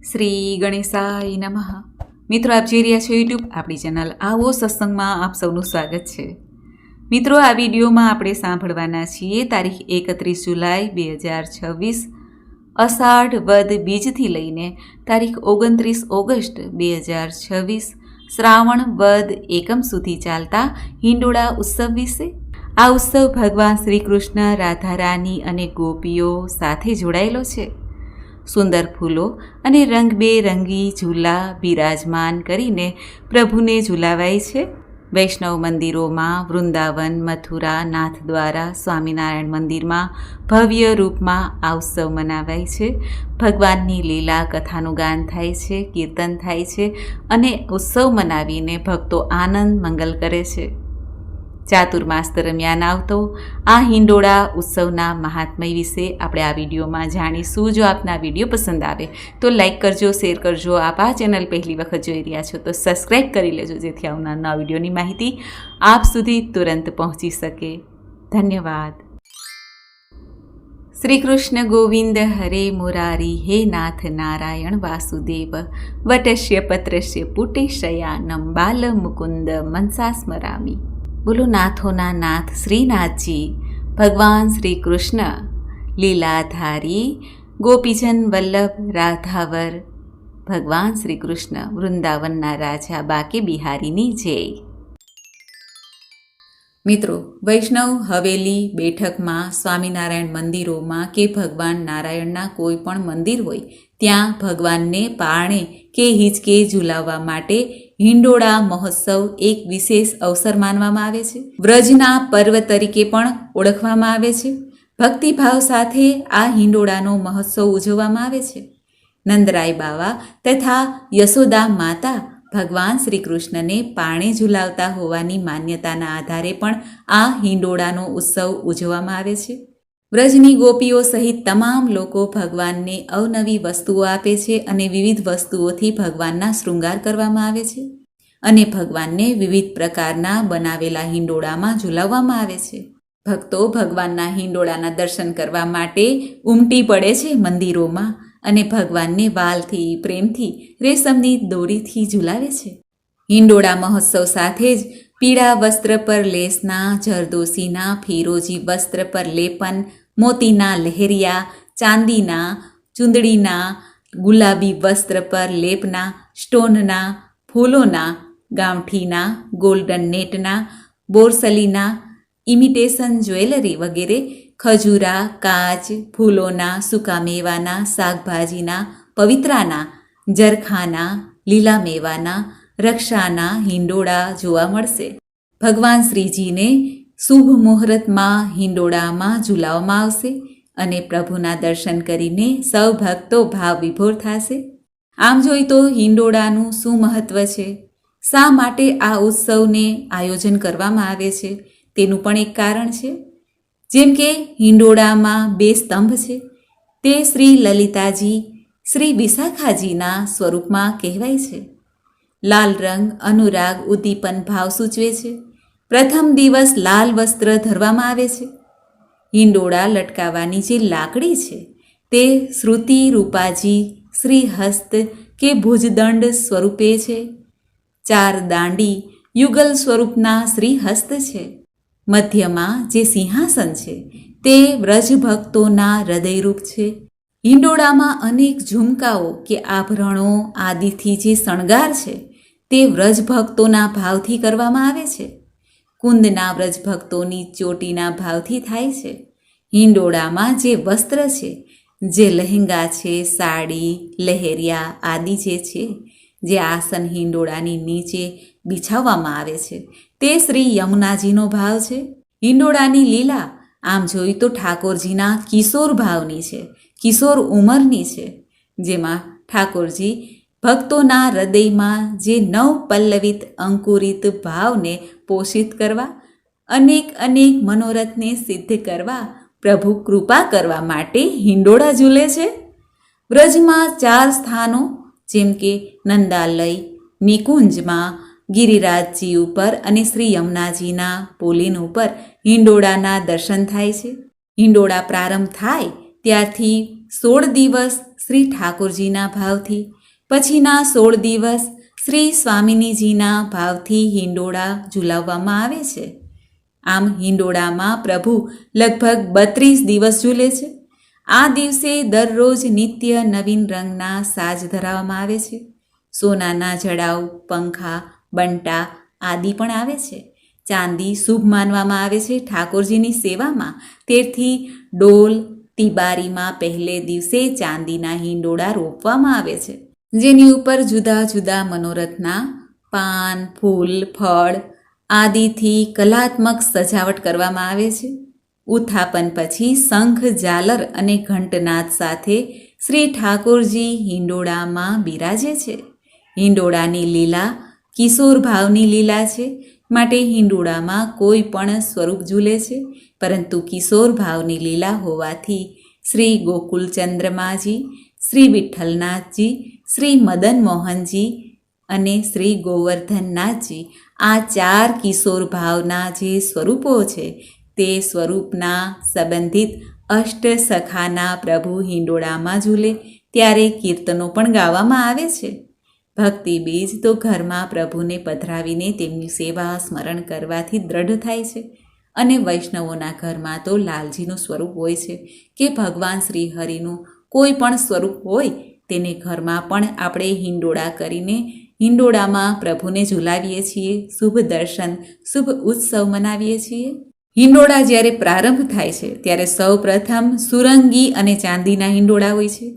શ્રી ગણેશાય નમઃ. મિત્રો, આપ જોઈ રહ્યા છો યુટ્યુબ આપણી ચેનલ આવો સત્સંગમાં આપ સૌનું સ્વાગત છે. મિત્રો, આ વિડીયોમાં આપણે સાંભળવાના છીએ તારીખ 31 જુલાઈ 2026 અષાઢ વદ બીજથી લઈને તારીખ 29 ઓગસ્ટ 2026 શ્રાવણ વદ એકમ સુધી ચાલતા હિંડોળા ઉત્સવ વિશે. આ ઉત્સવ ભગવાન શ્રી કૃષ્ણ, રાધારાની અને ગોપીઓ સાથે જોડાયેલો છે. સુંદર ફૂલો અને રંગબેરંગી ઝૂલા બિરાજમાન કરીને પ્રભુને ઝૂલાવાય છે. વૈષ્ણવ મંદિરોમાં, વૃંદાવન, મથુરા, નાથદ્વારા, સ્વામિનારાયણ મંદિરમાં ભવ્ય રૂપમાં આ ઉત્સવ મનાવાય છે. ભગવાનની લીલા કથાનું ગાન થાય છે, કીર્તન થાય છે અને ઉત્સવ મનાવીને ભક્તો આનંદ મંગલ કરે છે. ચાતુર્માસ દરમિયાન આવતો આ હિંડોળા ઉત્સવના મહાત્મય વિશે આપણે આ વિડીયોમાં જાણીશું. જો આપના વિડીયો પસંદ આવે તો લાઈક કરજો, શેર કરજો. આપ આ ચેનલ પહેલી વખત જોઈ રહ્યા છો તો સબસ્ક્રાઈબ કરી લેજો, જેથી આવનારના વિડીયોની માહિતી આપ સુધી તુરંત પહોંચી શકે. ધન્યવાદ. શ્રી કૃષ્ણ ગોવિંદ હરે મુરારી, હે નાથ નારાયણ વાસુદેવ, વટસ્ય પત્રસ્ય પુટેશયાનમ બાલ મુકુંદ મનસા સ્મરામી. બોલો નાથોના નાથ શ્રીનાથજી ભગવાન શ્રી કૃષ્ણ લીલાધારી ગોપીજન વલ્લભ રાધાવર ભગવાન શ્રી કૃષ્ણ વૃંદાવનના રાજા બાકે બિહારીની જય. મિત્રો, વૈષ્ણવ હવેલી બેઠકમાં, સ્વામિનારાયણ મંદિરોમાં કે ભગવાન નારાયણના કોઈ પણ મંદિર હોય ત્યાં ભગવાનને પારણે કે હિંચકે ઝૂલાવવા માટે હિંડોળા મહોત્સવ એક વિશેષ અવસર માનવામાં આવે છે. વ્રજના પર્વ તરીકે પણ ઓળખવામાં આવે છે. ભક્તિભાવ સાથે આ હિંડોળાનો મહોત્સવ ઉજવવામાં આવે છે. નંદરાય બાવા તથા યશોદા માતા ભગવાન શ્રી કૃષ્ણને પારણે ઝૂલાવતા હોવાની માન્યતાના આધારે પણ આ હિંડોળાનો ઉત્સવ ઉજવવામાં આવે છે. વ્રજની ગોપીઓ સહિત તમામ લોકો ભગવાનને અવનવી વસ્તુઓ આપે છે અને વિવિધ વસ્તુઓથી ભગવાનના શૃંગાર કરવામાં આવે છે અને ભગવાનને વિવિધ પ્રકારના બનાવેલા હિંડોળામાં ઝૂલાવવામાં આવે છે. ભક્તો ભગવાનના હિંડોળાના દર્શન કરવા માટે ઉમટી પડે છે મંદિરોમાં અને ભગવાનને વાલથી, પ્રેમથી, રેશમની દોરીથી ઝૂલાવે છે. હિંડોળા મહોત્સવ સાથે જ પીળા વસ્ત્ર પર લેસના, જરદોશીના, ફિરોજી વસ્ત્ર પર લેપન, મોતીના લહેરિયા, ચાંદીના, ચૂંદડીના, ગુલાબી વસ્ત્ર પર લેપના, સ્ટોનના, ફૂલોના, ગાંઠીના, ગોલ્ડન નેટના, બોરસલીના, ઇમિટેશન જ્વેલરી વગેરે, ખજૂરા, કાચ, ફૂલોના, સૂકા મેવાના, શાકભાજીના, પવિત્રાના, જરખાના, લીલા મેવાના, રક્ષાના હિંડોળા જોવા મળશે. ભગવાન શ્રીજીને શુભ મુહૂર્તમાં હિંડોળામાં ઝૂલાવવામાં આવશે અને પ્રભુના દર્શન કરીને સૌ ભક્તો ભાવ વિભોર થશે. આમ જોઈ તો હિંડોળાનું શું મહત્વ છે, શા માટે આ ઉત્સવને આયોજન કરવામાં આવે છે તેનું પણ એક કારણ છે. જેમ કે હિંડોળામાં 2 સ્તંભ છે, તે શ્રી લલિતાજી, શ્રી વિશાખાજીના સ્વરૂપમાં કહેવાય છે. લાલ રંગ અનુરાગ, ઉદ્દીપન ભાવ સૂચવે છે. પ્રથમ દિવસ લાલ વસ્ત્ર ધરવામાં આવે છે. હિંડોળા લટકાવવાની જે લાકડી છે તે શ્રુતિ રૂપાજી શ્રી હસ્ત કે ભુજદંડ સ્વરૂપે છે. 4 દાંડી યુગલ સ્વરૂપના શ્રી હસ્ત છે. મધ્યમાં જે સિંહાસન છે તે વ્રજભક્તોના હૃદયરૂપ છે. હિંડોળામાં અનેક ઝુમકાઓ કે આભરણો આદિથી જે શણગાર છે તે વ્રજભક્તોના ભાવથી કરવામાં આવે છે. કુંદના વ્રજભક્તોની ચોટીના ભાવથી થાય છે. હિંડોળામાં જે વસ્ત્ર છે, જે લહેંગા છે, સાડી, લહેરિયા આદિ જે આસન હિંડોળાની નીચે બિછાવવામાં આવે છે તે શ્રી યમુનાજીનો ભાવ છે. હિંડોળાની લીલા આમ જોઈ તો ઠાકોરજીના કિશોર ભાવની છે, કિશોર ઉંમરની છે, જેમાં ઠાકોરજી ભક્તોના હૃદયમાં જે નવ પલ્લવિત અંકુરિત ભાવને પોષિત કરવા, અનેક મનોરથને સિદ્ધ કરવા, પ્રભુ કૃપા કરવા માટે હિંડોળા ઝૂલે છે. વ્રજમાં 4 સ્થાનો જેમ કે નંદાલય, નિકુંજમાં, ગિરિરાજજી ઉપર અને શ્રી યમુનાજીના પોલીન ઉપર હિંડોળાના દર્શન થાય છે. હિંડોળા પ્રારંભ થાય ત્યારથી 16 દિવસ શ્રી ઠાકોરજીના ભાવથી પછીના 16 દિવસ શ્રી સ્વામિનીજીના ભાવથી હિંડોળા ઝુલાવવામાં આવે છે. આમ હિંડોળામાં પ્રભુ લગભગ 32 દિવસ ઝૂલે છે. આ દિવસે દરરોજ નિત્ય નવીન રંગના સાજ ધરાવવામાં આવે છે. સોનાના જડાઉ, પંખા, બંટા આદિ પણ આવે છે. ચાંદી શુભ માનવામાં આવે છે. ઠાકોરજીની સેવામાં તેથી ડોલ તિબારીમાં પહેલે દિવસે ચાંદીના હિંડોળા રોપવામાં આવે છે, જેની ઉપર જુદા જુદા મનોરથના પાન, ફૂલ, ફળ આદિથી કલાત્મક સજાવટ કરવામાં આવે છે. ઉત્થાપન પછી શંખ, ઝાલર અને ઘંટનાદ સાથે શ્રી ઠાકોરજી હિંડોળામાં બિરાજે છે. હિંડોળાની લીલા કિશોર ભાવની લીલા છે, માટે હિંડોળામાં કોઈ પણ સ્વરૂપ ઝૂલે છે, પરંતુ કિશોર ભાવની લીલા હોવાથી શ્રી ગોકુલચંદ્રમાજી, શ્રી વિઠ્ઠલનાથજી, શ્રી મદન મોહનજી અને શ્રી ગોવર્ધનનાથજી આ 4 કિશોર ભાવના જે સ્વરૂપો છે તે સ્વરૂપના સંબંધિત અષ્ટસખાના પ્રભુ હિંડોળામાં ઝૂલે ત્યારે કીર્તનો પણ ગાવામાં આવે છે. ભક્તિ બીજ તો ઘરમાં પ્રભુને પધરાવીને તેમની સેવા સ્મરણ કરવાથી દ્રઢ થાય છે. અને વૈષ્ણવોના ઘરમાં તો લાલજીનું સ્વરૂપ હોય છે કે ભગવાન શ્રી હરિનું કોઈ પણ સ્વરૂપ હોય તેને ઘરમાં પણ આપણે હિંડોળા કરીને હિંડોળામાં પ્રભુને ઝુલાવીએ છીએ. શુભ દર્શન, શુભ ઉત્સવ મનાવીએ છીએ. હિંડોળા જ્યારે પ્રારંભ થાય છે ત્યારે સૌ પ્રથમ સુરંગી અને ચાંદીના હિંડોળા હોય છે.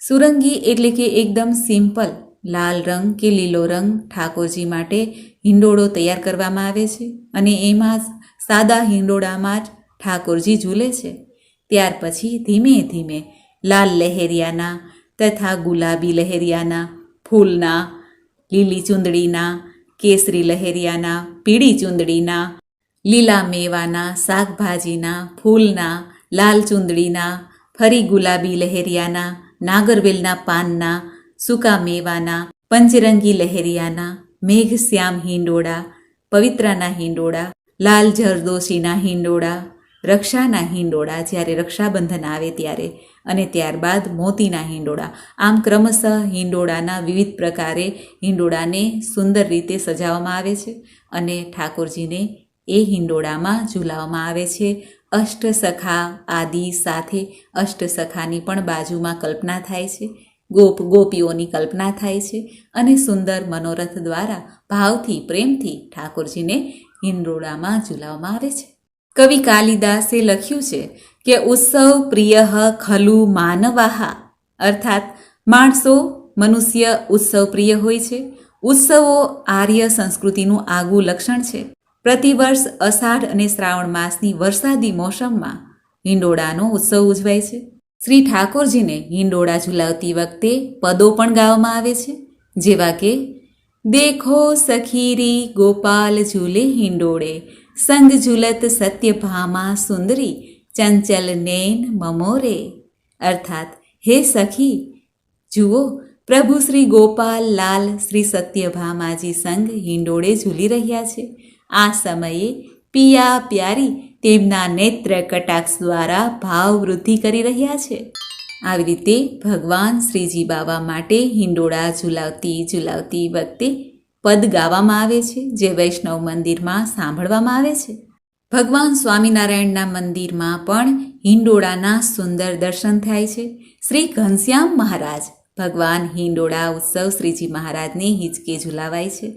સુરંગી એટલે કે એકદમ સિમ્પલ લાલ રંગ કે લીલો રંગ ઠાકોરજી માટે હિંડોળો તૈયાર કરવામાં આવે છે અને એમાં સાદા હિંડોળામાં જ ઠાકોરજી ઝૂલે છે. ત્યાર પછી ધીમે ધીમે લાલ લહેરિયાના તથા ગુલાબી લહેરિયાના, ફૂલના, લીલી ચૂંદડીના, કેસરી લહેરિયાના, પીળી ચૂંદડીના, લીલા મેવાના, શાકભાજીના, ફૂલના, લાલ ચૂંદડીના, ફરી ગુલાબી લહેરિયાના, નાગરવેલના પાનના, સૂકા મેવાના, પંચરંગી લહેરિયાના, મેઘશ્યામ હિંડોળા, પવિત્રાના હિંડોળા, લાલ જરદોશીના હિંડોળા, રક્ષાના હિંડોળા જ્યારે રક્ષાબંધન આવે ત્યારે, અને ત્યારબાદ મોતીના હિંડોળા. આમ ક્રમશઃ હિંડોળાના વિવિધ પ્રકારે હિંડોળાને સુંદર રીતે સજાવવામાં આવે છે અને ઠાકોરજીને એ હિંડોળામાં ઝૂલાવવામાં આવે છે. અષ્ટસખા આદિ સાથે અષ્ટસખાની પણ બાજુમાં કલ્પના થાય છે, ગોપીઓની કલ્પના થાય છે અને સુંદર મનોરથ દ્વારા ભાવથી પ્રેમથી ઠાકોરજીને હિંડોળામાં ઝૂલાવવામાં આવે છે. કવિ કાલિદાસે લખ્યું છે કે ઉત્સવ પ્રિય ખલુ માનવાહા, અર્થાત માણસો મનુષ્ય ઉત્સવ પ્રિય હોય છે. ઉત્સવો આર્ય સંસ્કૃતિનું આગવું લક્ષણ છે. પ્રતિવર્ષ અષાઢ અને શ્રાવણ માસની વરસાદી મોસમમાં હિંડોળાનો ઉત્સવ ઉજવાય છે. શ્રી ઠાકોરજીને હિંડોળા ઝુલાવતી વખતે પદો પણ ગાવામાં આવે છે, જેવા કે દેખો સખીરી ગોપાલ ઝૂલે હિંડોળે, સંગ ઝૂલત સત્યભામા સુંદરી, ચંચલ નૈન મમોરે. અર્થાત હે સખી, જુઓ પ્રભુ શ્રી ગોપાલ લાલ શ્રી સત્યભામાજી સંગ હિંડોળે ઝૂલી રહ્યા છે. આ સમયે પિયા પ્યારી તેમના નેત્ર કટાક્ષ દ્વારા ભાવ વૃદ્ધિ કરી રહ્યા છે. આવી રીતે ભગવાન શ્રીજી બાવા માટે હિંડોળા ઝુલાવતી વખતે પદ ગાવામાં આવે છે, જે વૈષ્ણવ મંદિરમાં સાંભળવામાં આવે છે. ભગવાન સ્વામિનારાયણના મંદિરમાં પણ હિંડોળાના સુંદર દર્શન થાય છે. શ્રી ઘનશ્યામ મહારાજ ભગવાન હિંડોળા ઉત્સવ શ્રીજી મહારાજને હિંચકે ઝુલાવાય છે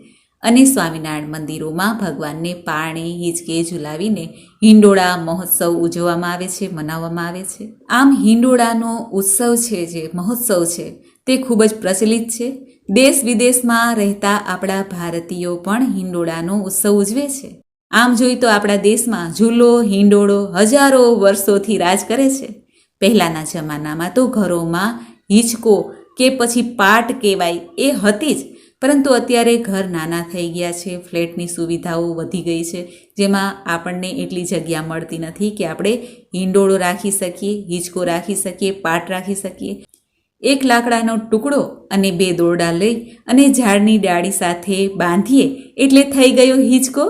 અને સ્વામિનારાયણ મંદિરોમાં ભગવાનને પારણે હિંચકે ઝુલાવીને હિંડોળા મહોત્સવ ઉજવવામાં આવે છે, મનાવવામાં આવે છે. આમ હિંડોળાનો ઉત્સવ છે, જે મહોત્સવ છે, તે ખૂબ જ પ્રચલિત છે. દેશ વિદેશમાં રહેતા આપણા ભારતીયો પણ હિંડોળાનો ઉત્સવ ઉજવે છે. આમ જોઈએ તો આપણા દેશમાં ઝૂલો, હિંડોળો હજારો વર્ષોથી રાજ કરે છે. પહેલાંના જમાનામાં તો ઘરોમાં હિંચકો કે પછી પાટ કહેવાય એ હતી જ, પરંતુ અત્યારે ઘર નાના થઈ ગયા છે, ફ્લેટની સુવિધાઓ વધી ગઈ છે, જેમાં આપણને એટલી જગ્યા મળતી નથી કે આપણે હિંડોળો રાખી શકીએ, હિંચકો રાખી શકીએ, પાટ રાખી શકીએ. એક લાકડાનો ટુકડો અને 2 દોરડા લઈ અને ઝાડની ડાળી સાથે બાંધીએ એટલે થઈ ગયો હિંચકો.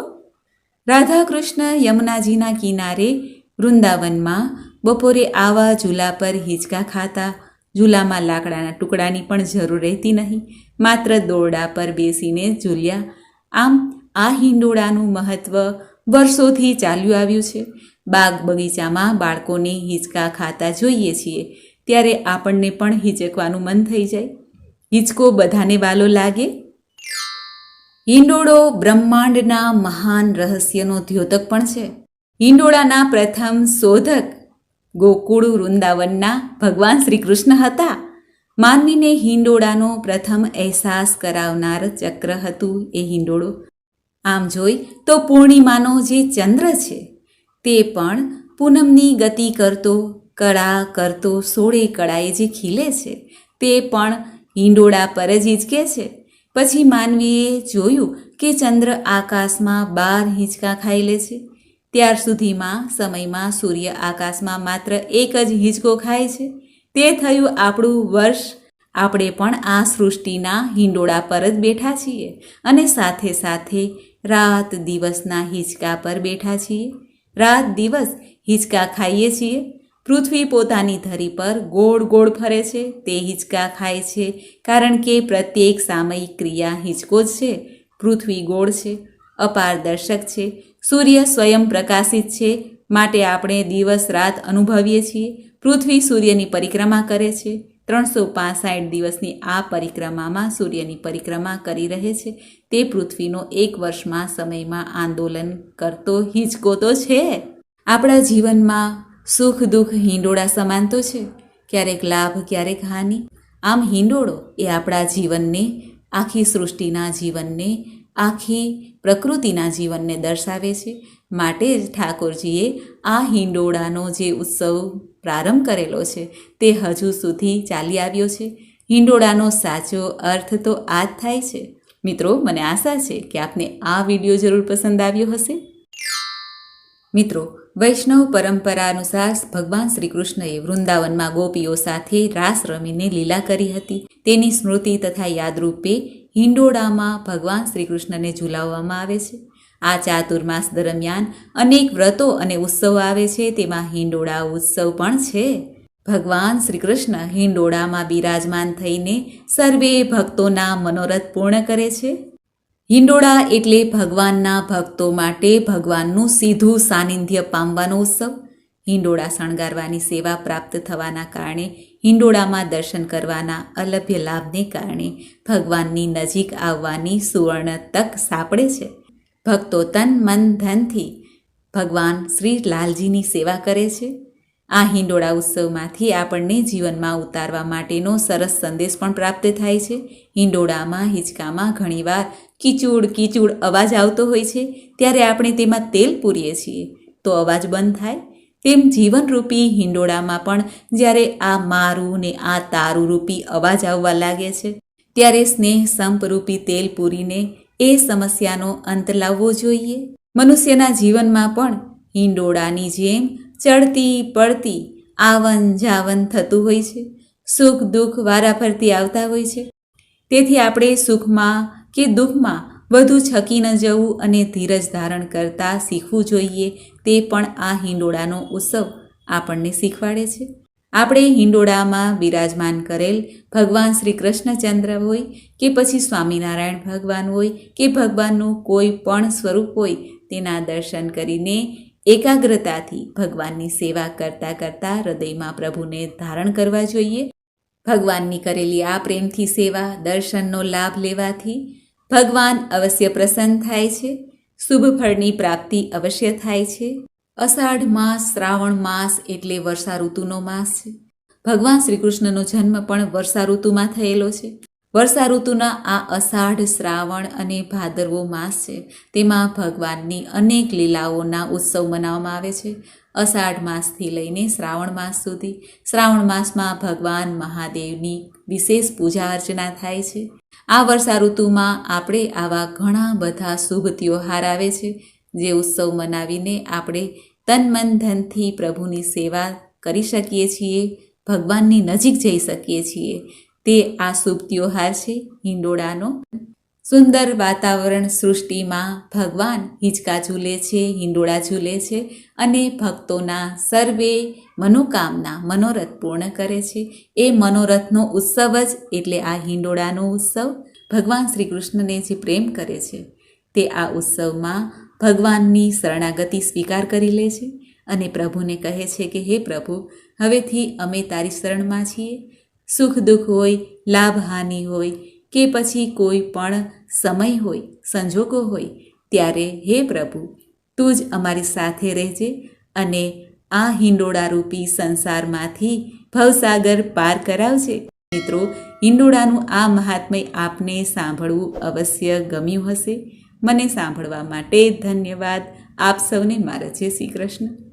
રાધા કૃષ્ણ યમુનાજીના કિનારે વૃંદાવનમાં બપોરે આવા ઝૂલા પર હિંચકા ખાતા, ઝૂલામાં લાકડાના ટુકડાની પણ જરૂર રહેતી નહીં, માત્ર દોરડા પર બેસીને ઝૂલ્યા. આમ આ હિંડોળાનું મહત્ત્વ વર્ષોથી ચાલ્યું આવ્યું છે. બાગ બગીચામાં બાળકોને હિંચકા ખાતા જોઈએ છીએ ત્યારે આપણને પણ હિંચકવાનું મન થઈ જાય. હિંચકો બધાને વાલો લાગે. હિંડોળો બ્રહ્માંડના મહાન રહસ્યનો દ્યોતક પણ છે. હિંડોળાના પ્રથમ શોધક ગોકુળ વૃંદાવનના ભગવાન શ્રી કૃષ્ણ હતા. માનવીને હિંડોળાનો પ્રથમ અહેસાસ કરાવનાર ચક્ર હતું એ હિંડોળો. આમ જોઈ તો પૂર્ણિમાનો જે ચંદ્ર છે તે પણ પૂનમની ગતિ કરતો, કળા કરતો, સોળે કળાએ જે ખીલે છે તે પણ હિંડોળા પર જ હિંચકે છે. પછી માનવીએ જોયું કે ચંદ્ર આકાશમાં 12 હિંચકા ખાઈ લે છે. ત્યાર સુધીમાં સમયમાં સૂર્ય આકાશમાં માત્ર એક જ હિંચકો ખાય છે. તે થયું આપણું વર્ષ. આપણે પણ આ સૃષ્ટિના હિંડોળા પર જ બેઠા છીએ અને સાથે સાથે રાત દિવસના હિંચકા પર બેઠા છીએ. રાત દિવસ હિંચકા ખાઈએ છીએ. પૃથ્વી પોતાની ધરી પર ગોળ ગોળ ફરે છે, તે હિંચકા ખાય છે કારણ કે પ્રત્યેક સામયિક ક્રિયા હિંચકો જ છે. પૃથ્વી ગોળ છે, અપારદર્શક છે, સૂર્ય સ્વયં પ્રકાશિત છે, માટે આપણે દિવસ રાત અનુભવીએ છીએ. પૃથ્વી સૂર્યની પરિક્રમા કરે છે. 365 દિવસની આ પરિક્રમામાં સૂર્યની પરિક્રમા કરી રહે છે. તે પૃથ્વીનો એક વર્ષમાં સમયમાં આંદોલન કરતો હિંચકો તો છે. આપણા જીવનમાં સુખ દુઃખ હિંડોળા સમાન તો છે, ક્યારેક લાભ ક્યારેક હાનિ. આમ હિંડોળો એ આપણા જીવનને, આખી સૃષ્ટિના જીવનને, આખી પ્રકૃતિના જીવનને દર્શાવે છે. માટે જ ઠાકોરજીએ આ હિંડોળાનો જે ઉત્સવ પ્રારંભ કરેલો છે તે હજુ સુધી ચાલી આવ્યો છે. હિંડોળાનો સાચો અર્થ તો આ જ થાય છે. મિત્રો, મને આશા છે કે આપને આ વિડીયો જરૂર પસંદ આવ્યો હશે. મિત્રો, વૈષ્ણવ પરંપરા અનુસાર ભગવાન શ્રી કૃષ્ણએ વૃંદાવનમાં ગોપીઓ સાથે રાસ રમીને લીલા કરી હતી. તેની સ્મૃતિ તથા યાદરૂપે હિંડોળામાં ભગવાન શ્રી કૃષ્ણને ઝુલાવવામાં આવે છે. આ ચાતુર્માસ દરમિયાન અનેક વ્રતો અને ઉત્સવો આવે છે, તેમાં હિંડોળા ઉત્સવ પણ છે. ભગવાન શ્રી કૃષ્ણ હિંડોળામાં બિરાજમાન થઈને સર્વે ભક્તોના મનોરથ પૂર્ણ કરે છે. હિંડોળા એટલે ભગવાનના ભક્તો માટે ભગવાનનું સીધું સાનિધ્ય પામવાનો ઉત્સવ. હિંડોળા શણગારવાની સેવા પ્રાપ્ત થવાના કારણે, હિંડોળામાં દર્શન કરવાના અલભ્ય લાભને કારણે ભગવાનની નજીક આવવાની સુવર્ણ તક સાંપડે છે. ભક્તો તન મન ધનથી ભગવાન શ્રી લાલજીની સેવા કરે છે. આ હિંડોળા ઉત્સવમાંથી આપણને જીવનમાં ઉતારવા માટેનો સરસ સંદેશ પણ પ્રાપ્ત થાય છે. હિંડોળામાં હિંચકામાં ઘણીવાર કીચૂડ કીચૂડ અવાજ આવતો હોય છે, ત્યારે આપણે તેમાં તેલ પૂરીએ છીએ તો અવાજ બંધ થાય. તેમ જીવનરૂપી હિંડોળામાં પણ જ્યારે આ મારું ને આ તારું રૂપી અવાજ આવવા લાગે છે, ત્યારે સ્નેહ સંપરૂપી તેલ પૂરીને એ સમસ્યાનો અંત લાવવો જોઈએ. મનુષ્યના જીવનમાં પણ હિંડોળાની જેમ ચડતી પડતી આવન જાવન થતું હોય છે. સુખ દુઃખ વારાફરતી આવતા હોય છે. તેથી આપણે સુખમાં કે દુઃખમાં વધુ છકી ન જવું અને ધીરજ ધારણ કરતાં શીખવું જોઈએ. તે પણ આ હિંડોળાનો ઉત્સવ આપણને શીખવાડે છે. આપણે હિંડોળામાં બિરાજમાન કરેલ ભગવાન શ્રી કૃષ્ણચંદ્ર હોય કે પછી સ્વામિનારાયણ ભગવાન હોય કે ભગવાનનું કોઈ પણ સ્વરૂપ હોય, તેના દર્શન કરીને એકાગ્રતાથી ભગવાનની સેવા કરતાં કરતાં હૃદયમાં પ્રભુને ધારણ કરવા જોઈએ. ભગવાનની કરેલી આ પ્રેમથી સેવા દર્શનનો લાભ લેવાથી ભગવાન અવશ્ય પ્રસન્ન થાય છે. શુભ ફળની પ્રાપ્તિ અવશ્ય થાય છે. અષાઢ માસ, શ્રાવણ માસ એટલે વર્ષા ઋતુનો માસ છે. ભગવાન શ્રી કૃષ્ણનો જન્મ પણ વર્ષા ઋતુમાં થયેલો છે. વર્ષા ઋતુના આ અષાઢ, શ્રાવણ અને ભાદરવો માસ છે, તેમાં ભગવાનની અનેક લીલાઓના ઉત્સવ મનાવવામાં આવે છે. અષાઢ માસથી લઈને શ્રાવણ માસ સુધી. શ્રાવણ માસમાં ભગવાન મહાદેવની વિશેષ પૂજા અર્ચના થાય છે. આ વર્ષા ઋતુમાં આપણે આવા ઘણા બધા શુભ ત્યોહાર આવે છે, જે ઉત્સવ મનાવીને આપણે તન મન ધનથી પ્રભુની સેવા કરી શકીએ છીએ, ભગવાનની નજીક જઈ શકીએ છીએ. તે આ શુભ ત્યોહાર છે હિંડોળાનો. સુંદર વાતાવરણ સૃષ્ટિમાં ભગવાન હિંચકા ઝૂલે છે, હિંડોળા ઝૂલે છે અને ભક્તોના સર્વે મનોકામના મનોરથ પૂર્ણ કરે છે. એ મનોરથનો ઉત્સવ જ એટલે આ હિંડોળાનો ઉત્સવ. ભગવાન શ્રી કૃષ્ણને જે પ્રેમ કરે છે તે આ ઉત્સવમાં ભગવાનની શરણાગતિ સ્વીકાર કરી લે છે અને પ્રભુને કહે છે કે હે પ્રભુ, હવેથી અમે તારી શરણમાં છીએ. સુખ દુઃખ હોય, લાભ હાનિ હોય કે પછી કોઈ પણ સમય હોય, સંજોગો હોય, ત્યારે હે પ્રભુ, તું જ અમારી સાથે રહેજે અને આ હિંડોળારૂપી સંસારમાંથી ભવસાગર પાર કરાવજે. મિત્રો, હિંડોળાનું આ મહાત્મય આપને સાંભળવું અવશ્ય ગમ્યું હશે. મને સાંભળવા માટે ધન્યવાદ. આપ સૌને મારા જય શ્રી કૃષ્ણ.